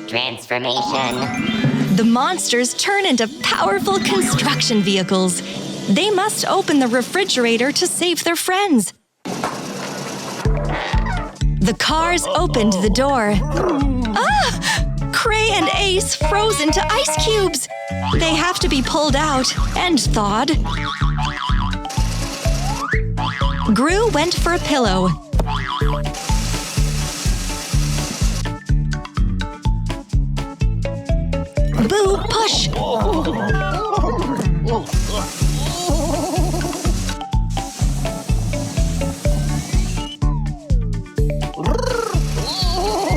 Transformation. The monsters turn into powerful construction vehicles. They must open the refrigerator to save their friends. The cars opened the door. Ah! Cray and Ace froze into ice cubes. They have to be pulled out and thawed. Gru went for a pillow. Boo, push!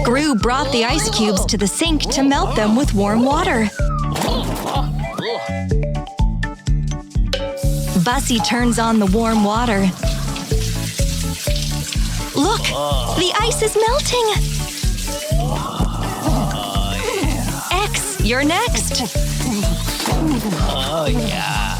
Gru brought the ice cubes to the sink to melt them with warm water. Bussy turns on the warm water. Look! The ice is melting! X, you're next! Oh, yeah.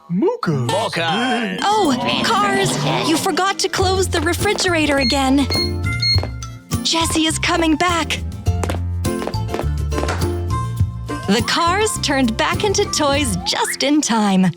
Mocas! Oh, cars! You forgot to close the refrigerator again. Jessie is coming back. The cars turned back into toys just in time.